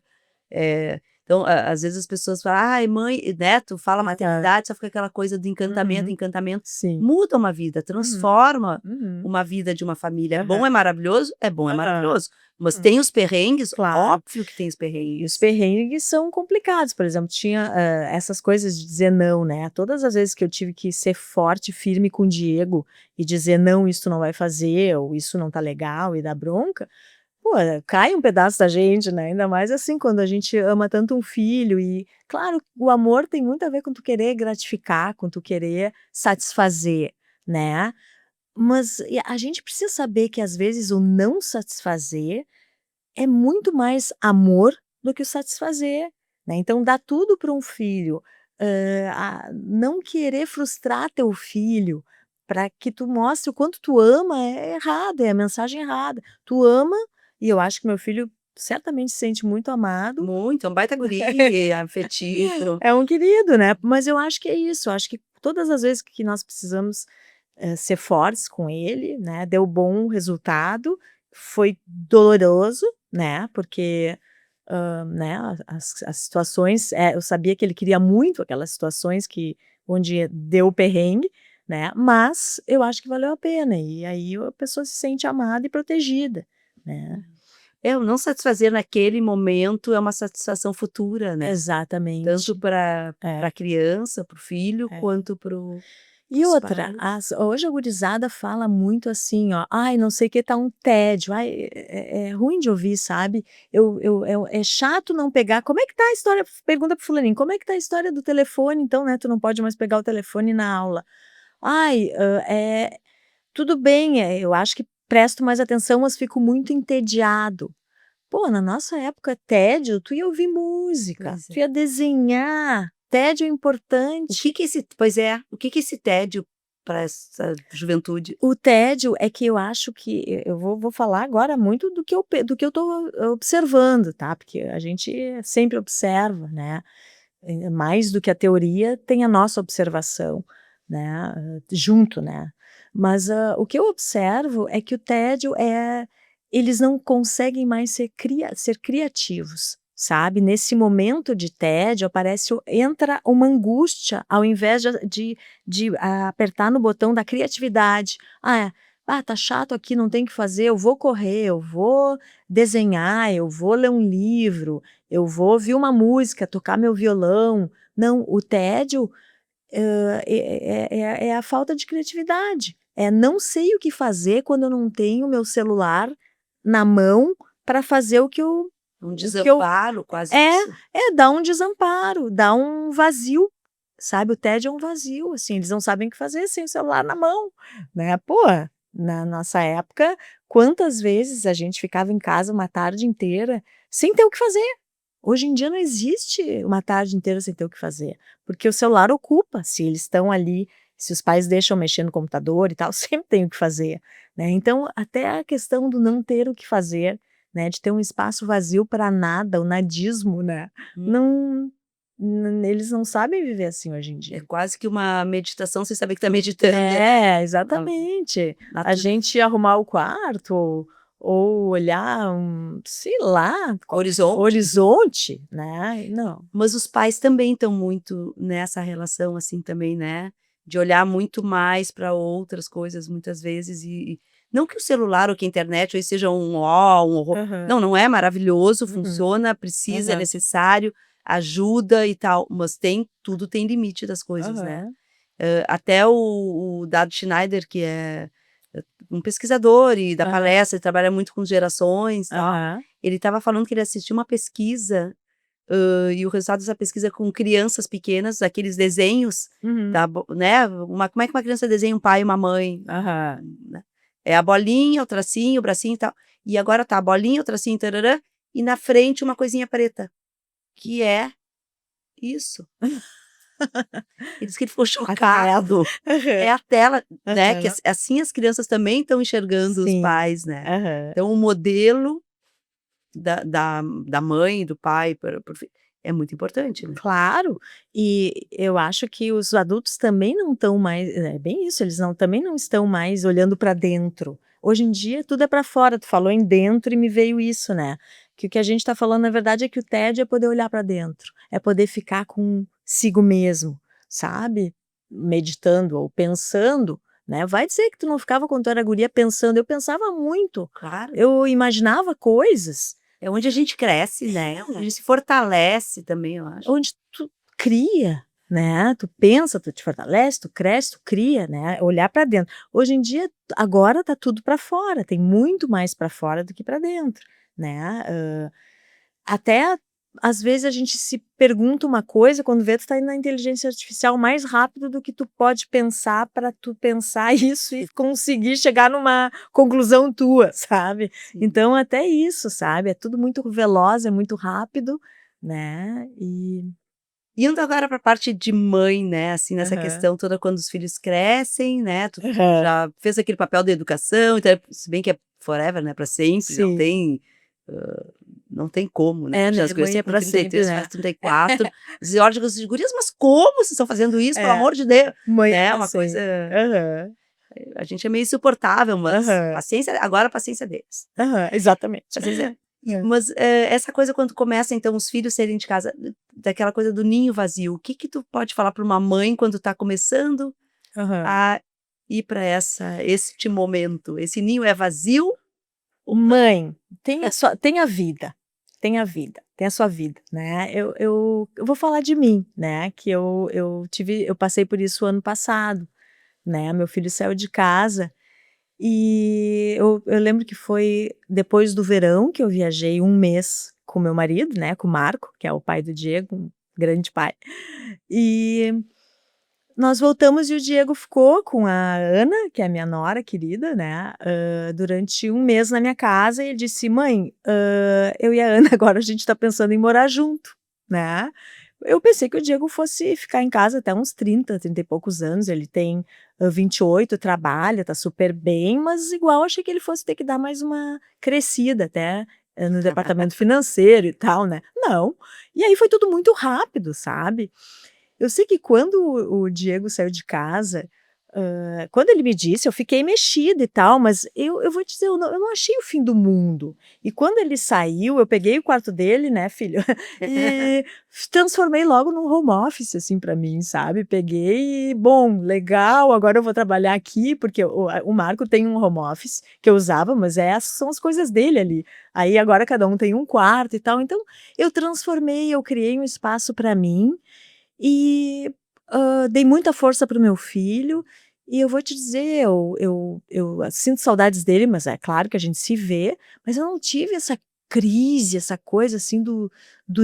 Então, às vezes as pessoas falam, ai, mãe, né? Tu fala maternidade, só fica aquela coisa do encantamento, encantamento. Sim. Muda uma vida, transforma Uhum. uma vida de uma família. É Aham. bom, é maravilhoso? É bom, é Aham. maravilhoso. Mas tem os perrengues? Claro. Óbvio que tem os E perrengues. os perrengues são complicados, por exemplo, tinha essas coisas de dizer não, né? Todas as vezes que eu tive que ser forte, firme com o Diego e dizer não, isso tu não vai fazer, ou isso não tá legal e dar bronca, pô, cai um pedaço da gente, né? Ainda mais assim, quando a gente ama tanto um filho e, claro, o amor tem muito a ver com tu querer gratificar, com tu querer satisfazer, né? Mas a gente precisa saber que às vezes o não satisfazer é muito mais amor do que o satisfazer, né? Então dá tudo para um filho, não querer frustrar teu filho para que tu mostre o quanto tu ama é errado, é a mensagem errada. Tu ama, e eu acho que meu filho certamente se sente muito amado. Muito, é um baita guri, afetivo. É um querido, né? Mas eu acho que é isso, eu acho que todas as vezes que nós precisamos ser fortes com ele, né? Deu bom resultado, foi doloroso, né? Porque né, as situações, eu sabia que ele queria muito aquelas situações onde deu perrengue, né? Mas eu acho que valeu a pena. E aí a pessoa se sente amada e protegida, né? O não satisfazer naquele momento é uma satisfação futura, né? Exatamente. Tanto para a criança, para o filho, quanto para o. E Os outra, hoje a gurizada fala muito assim, ó, ai, não sei o que, tá um tédio, ai, é ruim de ouvir, sabe? É chato não pegar, como é que tá a história, pergunta pro fulaninho, como é que tá a história do telefone, então, né, tu não pode mais pegar o telefone na aula. Ai, tudo bem, eu acho que presto mais atenção, mas fico muito entediado. Pô, na nossa época, tédio, tu ia ouvir música, tu ia desenhar, tédio é importante. O que é esse tédio para essa juventude? O tédio é que eu acho que eu vou falar agora muito do que eu tô observando, tá, porque a gente sempre observa, né, mais do que a teoria tem a nossa observação, né, junto, né. Mas, o que eu observo é que o tédio eles não conseguem mais ser criativos, sabe. Nesse momento de tédio entra uma angústia ao invés de apertar no botão da criatividade. Tá chato aqui, não tem o que fazer, eu vou correr, eu vou desenhar, eu vou ler um livro, eu vou ouvir uma música, tocar meu violão. Não, o tédio, é a falta de criatividade. Não sei o que fazer quando eu não tenho meu celular na mão para fazer o que eu Um desamparo, quase isso. dá um desamparo, dá um vazio, sabe, o tédio é um vazio, assim, eles não sabem o que fazer sem o celular na mão, né. Pô, na nossa época, quantas vezes a gente ficava em casa uma tarde inteira sem ter o que fazer. Hoje em dia não existe uma tarde inteira sem ter o que fazer, porque o celular ocupa, se eles estão ali, se os pais deixam mexer no computador e tal, sempre tem o que fazer, né. Então, até a questão do não ter o que fazer, né, de ter um espaço vazio para nada, o nadismo, né, não eles não sabem viver assim hoje em É dia. quase que uma meditação sem saber que está meditando, Exatamente. A natu gente arrumar o quarto ou olhar sei lá, horizonte, né, não. Mas os pais também estão muito nessa relação, assim, também, né, de olhar muito mais para outras coisas muitas vezes não que o celular ou que a internet hoje seja um horror. Aham. Não é maravilhoso, funciona, precisa, é necessário, ajuda e tal, mas tudo tem limite das coisas, né. Aham. Até o Dado Schneider, que é um pesquisador e dá palestra, ele trabalha muito com gerações, tal. Aham. Ele estava falando que ele assistiu uma pesquisa, e o resultado dessa pesquisa com crianças pequenas, aqueles desenhos Uhum. né, como é que uma criança desenha um pai e uma mãe, Aham. né. É a bolinha, o tracinho, o bracinho e tal. E agora tá a bolinha, o tracinho, tararã, e na frente uma coisinha preta, que é isso. Ele disse que ele ficou chocado. É a tela, né, que assim as crianças também estão enxergando os pais, né. Então o modelo da mãe e do pai para o filho é muito importante, né. Claro, e eu acho que os adultos também não estão mais é bem isso, eles também não estão mais olhando para dentro. Hoje em dia tudo é para fora, tu falou em dentro e me veio isso, né, que o que a gente está falando na verdade é que o tédio é poder olhar para dentro, é poder ficar consigo mesmo, sabe, meditando ou pensando, né, vai dizer que tu não ficava quando tu era guria pensando, eu pensava muito, Claro. eu imaginava coisas. É onde a gente cresce, né, onde a gente se fortalece também, eu acho. Onde tu cria, né, tu pensa, tu te fortalece, tu cresce, tu cria, né, olhar para dentro. Hoje em dia, agora tá tudo para fora, tem muito mais para fora do que para dentro, né, até às vezes a gente se pergunta uma coisa, quando vê tu tá indo na inteligência artificial mais rápido do que tu pode pensar para tu pensar isso e conseguir chegar numa conclusão tua, sabe. Sim. Então até isso, sabe, é tudo muito veloz, é muito rápido, né, Indo agora para a parte de mãe, né, assim, nessa questão toda quando os filhos crescem, né, tu já fez aquele papel da educação, então, se bem que é forever, né, para sempre, Sim. não tem como, né, É, já né, as mãe crianças é com para sempre, 33, né. faz 34, e olha as gurias: "Mas como vocês estão fazendo isso, pelo É, amor de Deus?", mãe é né, para uma coisa sempre. Aham, a gente é meio insuportável, mas aham, paciência agora a paciência deles. aham, exatamente. Paciência É. mas, essa coisa quando começa então os filhos saírem de casa, daquela coisa do ninho vazio, o que que tu pode falar para uma mãe quando está começando Aham. a ir para este momento? Esse ninho é vazio? Mãe, tem a vida, tem a sua vida, né. Eu vou falar de mim, né, que eu passei por isso o ano passado, né, meu filho saiu de casa e eu lembro que foi depois do verão que eu viajei um mês com meu marido, né, com o Marco, que é o pai do Diego, um grande pai, e nós voltamos e o Diego ficou com a Ana, que é a minha nora querida, né, durante um mês na minha casa e ele disse: "Mãe, eu e a Ana agora a gente está pensando em morar junto", né. Eu pensei que o Diego fosse ficar em casa até uns 30 e poucos anos, ele tem, 28, trabalha, tá super bem, mas igual achei que ele fosse ter que dar mais uma crescida até, no departamento financeiro e tal, né. Não, e aí foi tudo muito rápido, sabe. Eu sei que quando o Diego saiu de casa, quando ele me disse, eu fiquei mexida e tal, mas eu vou te dizer, eu não achei o fim do mundo. E quando ele saiu, eu peguei o quarto dele, né, filho, e transformei logo num home office, assim, pra mim, sabe. Peguei e, bom, legal, agora eu vou trabalhar aqui, porque o Marco tem um home office que eu usava, mas são as coisas dele ali. Aí agora cada um tem um quarto e tal, então eu transformei, eu criei um espaço pra mim, e, dei muita força para o meu filho, e eu vou te dizer, eu sinto saudades dele, mas é claro que a gente se vê, mas eu não tive essa crise, essa coisa assim do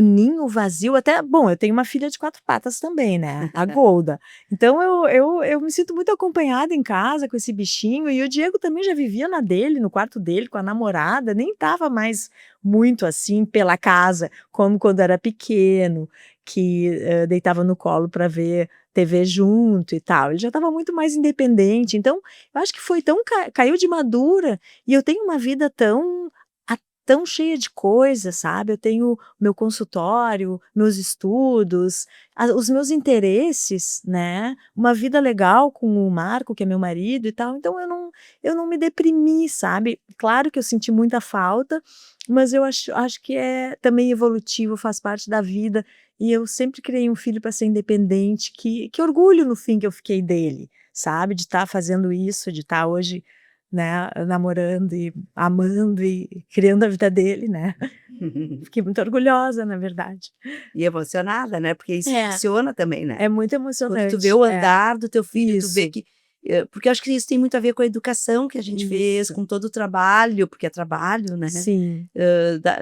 ninho vazio, até bom, eu tenho uma filha de 4 patas também, né, a Golda. Então eu me sinto muito acompanhada em casa com esse bichinho, e o Diego também já vivia na dele, no quarto dele com a namorada, nem estava mais muito assim pela casa, como quando era pequeno, que, deitava no colo para ver TV junto e tal, ele já estava muito mais independente, então, eu acho que foi tão caiu de madura, e eu tenho uma vida tão cheia de coisas, sabe, eu tenho meu consultório, meus estudos, os meus interesses, né, uma vida legal com o Marco, que é meu marido e tal, então eu não me deprimi, sabe. Claro que eu senti muita falta, mas eu acho que é também evolutivo, faz parte da vida, e eu sempre criei um filho para ser independente, que orgulho no fim que eu fiquei dele, sabe, de estar fazendo isso, de estar hoje, né, namorando e amando e criando a vida dele, né. Fiquei muito orgulhosa, na verdade. E emocionada, né, porque isso É, funciona também, né. é muito Quando tu vê emocionante. o É, andar do teu filho, tu vê isso, que porque eu acho que isso tem muito a ver com a educação que a gente fez, isso. com todo o trabalho, porque é trabalho, né, Sim.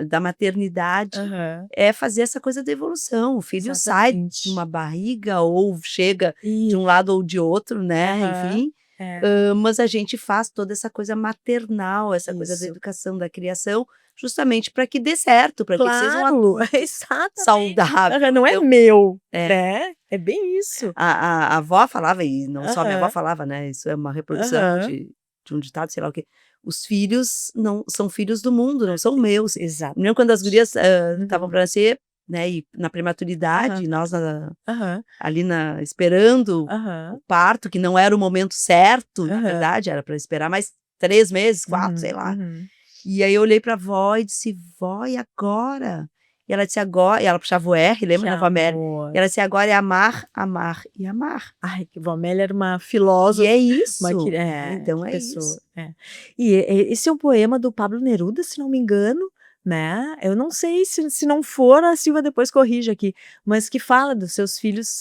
da maternidade, Aham. é fazer essa coisa da evolução. O filho sai de uma Exatamente. barriga ou chega de um Isso. lado ou de outro, né, Aham. enfim, É, mas a gente faz toda essa coisa maternal, essa coisa da isso. educação, da criação, justamente para que dê certo, para que ele seja um Claro, adulto exatamente. saudável. Aham, não é Então meu, é. né. É bem isso. A avó falava, e não só minha avó Aham, falava, né, isso é uma reprodução aham. de um ditado, sei lá o quê. Os filhos não são filhos do mundo, não são meus. Me lembro quando as Exatamente. gurias, estavam Uhum. para nascer, né, e na Aham, prematuridade, nós aham, ali esperando o aham, parto, que não era o momento certo, na aham. verdade, era para esperar mais 3 meses, 4, sei Uhum, lá. uhum. E aí eu olhei pra avó e disse: "Vó, e agora?" E ela disse: "Agora", e ela puxava o R, lembra Que da avó Amélia? amor. E ela disse: "Agora é amar, amar e amar". Ai, que vó Amélia era uma E é filósofa, isso, né, então que é pessoa, isso. é. E esse é um poema do Pablo Neruda, se não me engano, né, eu não sei se não for, a Silvia depois corrige aqui, mas que fala dos seus filhos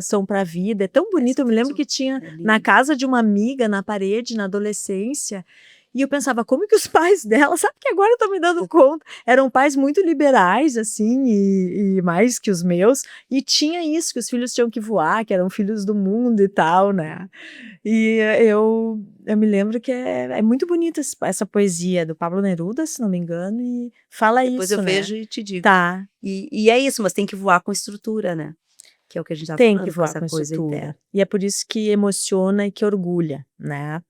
são para a vida, é tão É bonito, eu me lembro isso, que tinha é na lindo. casa de uma amiga, na parede, na adolescência, e eu pensava: "Como que os pais dela", sabe que agora eu tô me dando conta, eram pais muito liberais, assim, e mais que os meus, e tinha isso, que os filhos tinham que voar, que eram filhos do mundo e tal, né. E eu me lembro que é muito bonita essa poesia do Pablo Neruda, se não me engano, e fala Depois eu isso, né. vejo e te digo. Tá, E é isso, mas tem que voar com estrutura, né, que é o que a gente estava tem que falando, com voar essa com coisa estrutura. interna. E é por isso que emociona e que orgulha, né,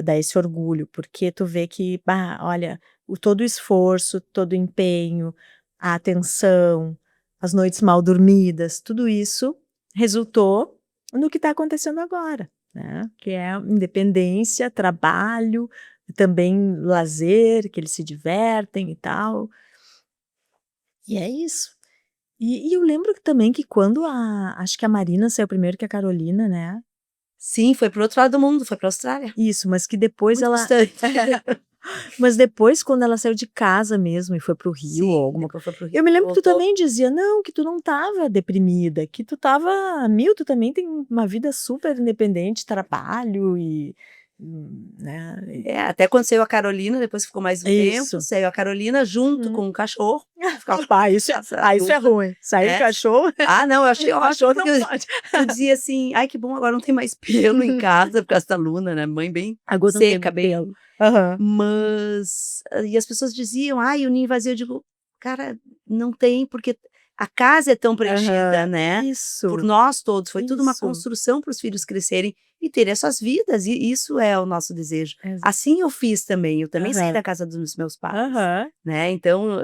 dá esse orgulho, porque tu vê que, bah, olha, todo o esforço, todo o empenho, a atenção, as noites mal dormidas, tudo isso resultou no que está acontecendo agora, né, que é independência, trabalho, também lazer, que eles se divertem e tal, e é isso. E eu lembro que também que quando acho que a Marina saiu primeiro que a Carolina, né. Sim, foi para o outro lado do mundo, foi para a Austrália, Isso, mas que depois muito ela distante. mas depois quando ela saiu de casa mesmo e foi para o Rio ou Sim, alguma, depois foi para o Rio, eu me lembro que tu voltou. também dizia: "Não, que tu não estava deprimida, que tu estava a mil, tu também tem uma vida super independente, trabalho e, né, É, até quando saiu a Carolina, depois que ficou mais um tempo, isso. saiu a Carolina junto Uhum. com o cachorro, ficava Ah, isso é essa isso é dupla, ruim, sair o é. cachorro, Ah, não, eu achei o ótimo, cachorro porque não pode. eu dizia assim: "Ai, que bom, agora não tem mais pelo em casa", por causa da Luna, né, mãe bem Agora não tem seca, mais bem, pelo. Aham. mas e as pessoas diziam: "Ai, o ninho vazio", eu digo: "Cara, não tem, porque a casa é tão preenchida, Aham. né, por Isso, nós todos, foi tudo uma isso. construção para os filhos crescerem e terem as suas vidas, e isso é o nosso desejo". Exa Assim eu fiz também, eu também saí aham, da casa dos meus pais, aham. né, então,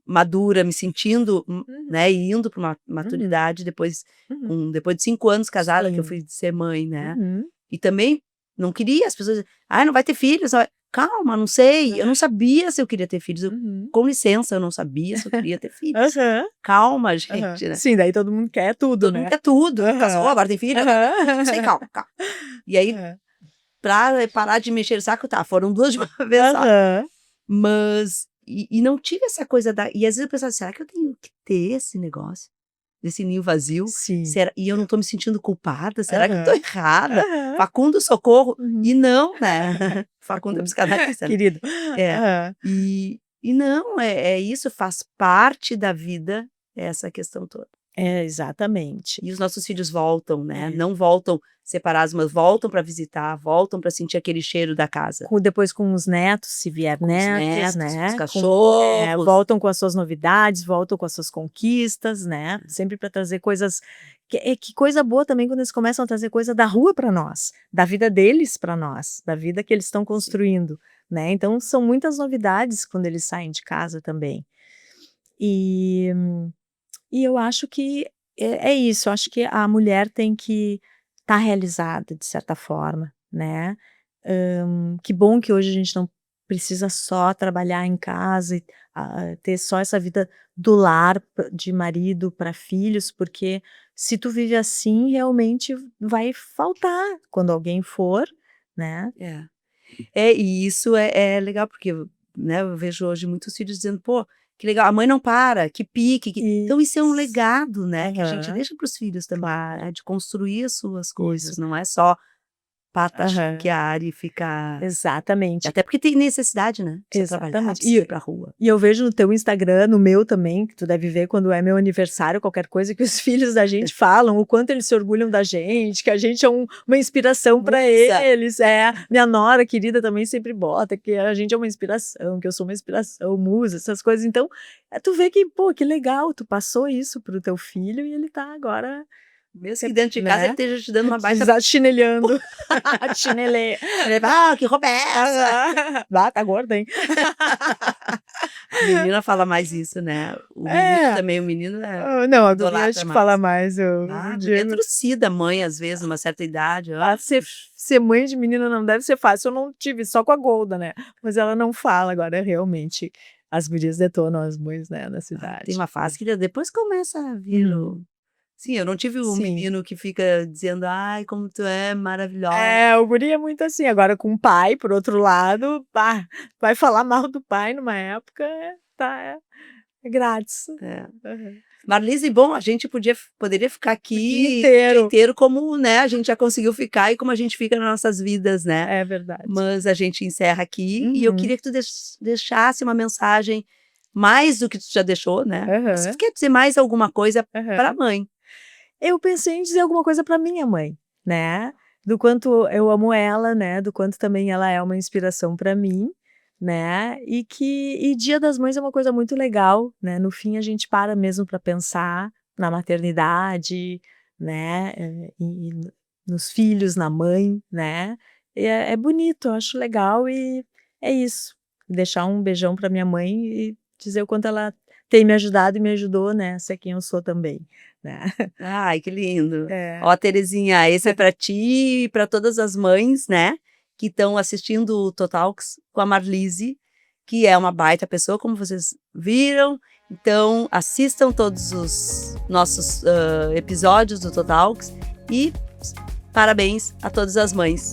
madura, me sentindo, Uhum, né, e indo para uma uhum, maturidade depois, uhum. depois de 5 anos casada que eu Sim. fui ser mãe, né. Uhum. E também não queria, as pessoas: "Ai, não vai ter filhos, vai", calma, não sei, eu não sabia se eu queria ter filhos, Uhum. com licença, eu não sabia se eu queria ter filhos. Aham, Calma, aham. gente, né. Sim, daí todo mundo quer tudo, Todo mundo né. quer tudo, casou, Aham, agora tem filho, não sei, aham. calma, calma. E aí, Aham. pra parar de mexer o saco, tá, foram 2 de uma vez só. Aham. Mas não tive essa coisa da, e às vezes eu pensava: "Será que eu tenho que ter esse negócio, desse ninho vazio? Sim. Será, e eu não tô me sentindo culpada? Será que eu tô Aham, errada? aham. Facundo, socorro". Uhum. E não, né. Facundo é Facundo. psicanalista, né. Querido. É. Aham. E não, é isso, faz parte da vida, essa questão toda. É, exatamente. E os nossos filhos voltam, né, É. não voltam separados, mas voltam para visitar, voltam para sentir aquele cheiro da casa. Depois com os netos, se vier Com os netos, netos, com os né, cachorros. voltam com as suas novidades, voltam com as suas conquistas, né, sempre para trazer coisas que coisa boa também quando eles começam a trazer coisa da rua para nós, da vida deles para nós, da vida que eles estão Sim. construindo, né, então são muitas novidades quando eles saem de casa também. E e eu acho que é isso, eu acho que a mulher tem que estar realizada de certa forma, né. Que bom que hoje a gente não precisa só trabalhar em casa e, ter só essa vida do lar de marido para filhos, porque se tu vive assim, realmente vai faltar quando alguém for, né. É. É, e isso é legal, porque né, eu vejo hoje muitos filhos dizendo: "Pô, que legal, a mãe não para, que pique, que", então isso é um Isso. legado, né, que a gente Aham. deixa para os filhos também, Claro. né, de construir as suas coisas, Isso. não é só parte que a Ari fica... Exatamente. Até porque tem necessidade, né? Precisa trabalhar, Exatamente. precisa ir pra rua. E eu vejo no teu Instagram, no meu também, que tu deve ver quando é meu aniversário, qualquer coisa, que os filhos da gente falam o quanto eles se orgulham da gente, que a gente é uma inspiração para eles. Minha nora querida também sempre bota que a gente é uma inspiração, que eu sou uma inspiração, musa, essas coisas. Então, tu vê que, pô, que legal, tu passou isso pro teu filho e ele tá agora... Mesmo que dentro de casa ele esteja te dando uma baita... Chinelhando. Chinelê. Que Roberta! Tá gorda, hein? A menina fala mais isso, né? O menino também, o menino é... Não, a guria acho que fala mais. Porque trucida mãe, às vezes, numa certa idade. Ser mãe de menina não deve ser fácil. Eu não tive, só com a Golda, né? Mas ela não fala agora, realmente. As gurias detonam as mães, né, na cidade. Tem uma fase que depois começa a vir Sim, eu não tive um menino que fica dizendo, ai, como tu é maravilhosa. O guri é muito assim. Agora com o pai, por outro lado, vai falar mal do pai numa época, é grátis. Marlise, bom, a gente poderia ficar aqui o dia inteiro como, né, a gente já conseguiu ficar e como a gente fica nas nossas vidas, né? É verdade. Mas a gente encerra aqui e eu queria que tu deixasse uma mensagem mais do que tu já deixou, né? Você quer dizer mais alguma coisa para a mãe? Eu pensei em dizer alguma coisa para minha mãe, né? Do quanto eu amo ela, né? Do quanto também ela é uma inspiração para mim, né? E Dia das Mães é uma coisa muito legal, né? No fim a gente para mesmo para pensar na maternidade, né? E nos filhos, na mãe, né? E é bonito, eu acho legal e é isso. Deixar um beijão para minha mãe e dizer o quanto ela tem me ajudado e me ajudou, né? Ser quem eu sou também, né? Ai, que lindo. Ó, Terezinha, esse é para ti e para todas as mães, né? Que estão assistindo o Totalks com a Marlise, que é uma baita pessoa, como vocês viram. Então, assistam todos os nossos episódios do Totalks e parabéns a todas as mães.